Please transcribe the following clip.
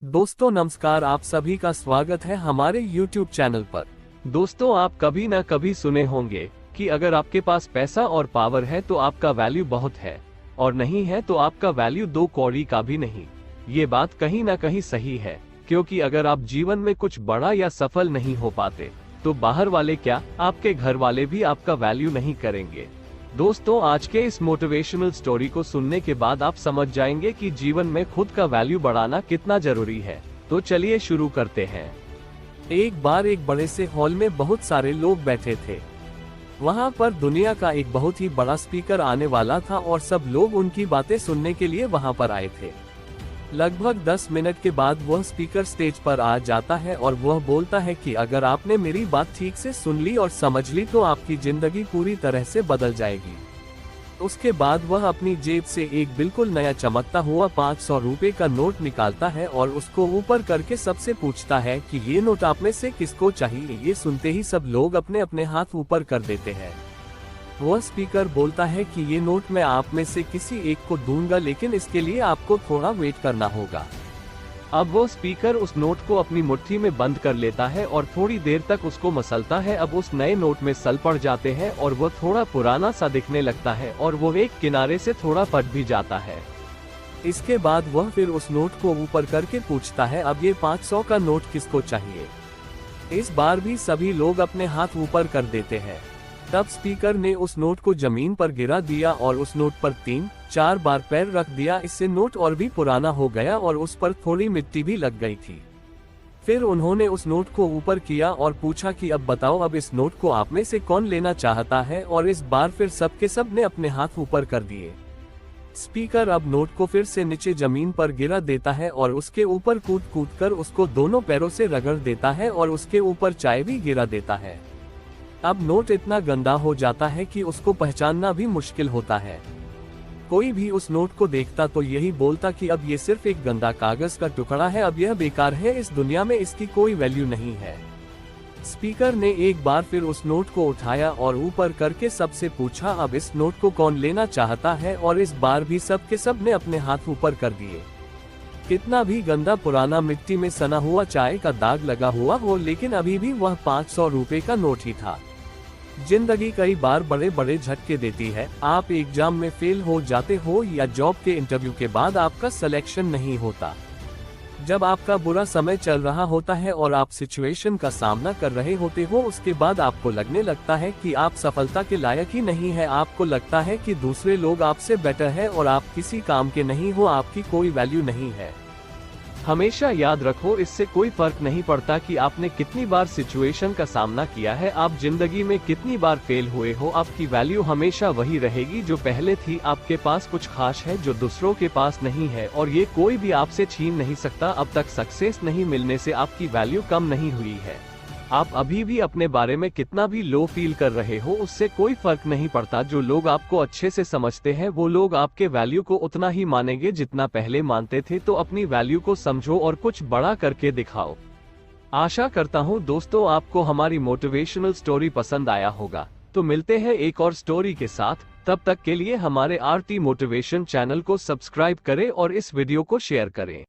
दोस्तों नमस्कार, आप सभी का स्वागत है हमारे YouTube चैनल पर। दोस्तों, आप कभी ना कभी सुने होंगे कि अगर आपके पास पैसा और पावर है तो आपका वैल्यू बहुत है, और नहीं है तो आपका वैल्यू दो कौड़ी का भी नहीं। ये बात कहीं ना कहीं सही है, क्योंकि अगर आप जीवन में कुछ बड़ा या सफल नहीं हो पाते तो बाहर वाले क्या, आपके घर वाले भी आपका वैल्यू नहीं करेंगे। दोस्तों, आज के इस मोटिवेशनल स्टोरी को सुनने के बाद आप समझ जाएंगे कि जीवन में खुद का वैल्यू बढ़ाना कितना जरूरी है। तो चलिए शुरू करते हैं। एक बार एक बड़े से हॉल में बहुत सारे लोग बैठे थे। वहां पर दुनिया का एक बहुत ही बड़ा स्पीकर आने वाला था और सब लोग उनकी बातें सुनने के लिए वहां पर आए थे। लगभग 10 मिनट के बाद वह स्पीकर स्टेज पर आ जाता है और वह बोलता है कि अगर आपने मेरी बात ठीक से सुन ली और समझ ली तो आपकी जिंदगी पूरी तरह से बदल जाएगी। उसके बाद वह अपनी जेब से एक बिल्कुल नया चमकता हुआ 500 रुपए का नोट निकालता है और उसको ऊपर करके सबसे पूछता है कि ये नोट आप में से किसको चाहिए। ये सुनते ही सब लोग अपने अपने हाथ ऊपर कर देते हैं। वह स्पीकर बोलता है कि ये नोट मैं आप में से किसी एक को दूंगा, लेकिन इसके लिए आपको थोड़ा वेट करना होगा। अब वो स्पीकर उस नोट को अपनी मुट्ठी में बंद कर लेता है और थोड़ी देर तक उसको मसलता है। अब उस नए नोट में सल पड़ जाते हैं और वो थोड़ा पुराना सा दिखने लगता है और वो एक किनारे से थोड़ा फट भी जाता है। इसके बाद वह फिर उस नोट को ऊपर करके पूछता है, अब ये 500 का नोट किसको चाहिए। इस बार भी सभी लोग अपने हाथ ऊपर कर देते हैं। तब स्पीकर ने उस नोट को जमीन पर गिरा दिया और उस नोट पर 3-4 बार पैर रख दिया। इससे नोट और भी पुराना हो गया और उस पर थोड़ी मिट्टी भी लग गई थी। फिर उन्होंने उस नोट को ऊपर किया और पूछा कि अब बताओ, अब इस नोट को आप में से कौन लेना चाहता है। और इस बार फिर सबके सब ने अपने हाथ ऊपर कर दिए। स्पीकर अब नोट को फिर से नीचे जमीन पर गिरा देता है और उसके ऊपर कूद कूद कर उसको दोनों पैरों से रगड़ देता है और उसके ऊपर चाय भी गिरा देता है। अब नोट इतना गंदा हो जाता है कि उसको पहचानना भी मुश्किल होता है। कोई भी उस नोट को देखता तो यही बोलता कि अब ये सिर्फ एक गंदा कागज का टुकड़ा है, अब यह बेकार है, इस दुनिया में इसकी कोई वैल्यू नहीं है। स्पीकर ने एक बार फिर उस नोट को उठाया और ऊपर करके सबसे पूछा, अब इस नोट को कौन लेना चाहता है। और इस बार भी सबके सब ने अपने हाथ ऊपर कर दिए। कितना भी गंदा पुराना मिट्टी में सना हुआ चाय का दाग लगा हुआ हो, लेकिन अभी भी वह 500 रुपए का नोट ही था। जिंदगी कई बार बड़े बड़े झटके देती है। आप एग्जाम में फेल हो जाते हो या जॉब के इंटरव्यू के बाद आपका सिलेक्शन नहीं होता। जब आपका बुरा समय चल रहा होता है और आप सिचुएशन का सामना कर रहे होते हो, उसके बाद आपको लगने लगता है कि आप सफलता के लायक ही नहीं है। आपको लगता है कि दूसरे लोग आपसे बेटर है और आप किसी काम के नहीं हो, आपकी कोई वैल्यू नहीं है। हमेशा याद रखो, इससे कोई फर्क नहीं पड़ता कि आपने कितनी बार सिचुएशन का सामना किया है, आप जिंदगी में कितनी बार फेल हुए हो, आपकी वैल्यू हमेशा वही रहेगी जो पहले थी। आपके पास कुछ खास है जो दूसरों के पास नहीं है और ये कोई भी आपसे छीन नहीं सकता। अब तक सक्सेस नहीं मिलने से आपकी वैल्यू कम नहीं हुई है। आप अभी भी अपने बारे में कितना भी लो फील कर रहे हो, उससे कोई फर्क नहीं पड़ता। जो लोग आपको अच्छे से समझते हैं वो लोग आपके वैल्यू को उतना ही मानेंगे जितना पहले मानते थे। तो अपनी वैल्यू को समझो और कुछ बड़ा करके दिखाओ। आशा करता हूँ दोस्तों आपको हमारी मोटिवेशनल स्टोरी पसंद आया होगा। तो मिलते हैं एक और स्टोरी के साथ। तब तक के लिए हमारे आरटी मोटिवेशन चैनल को सब्सक्राइब करें और इस वीडियो को शेयर करें।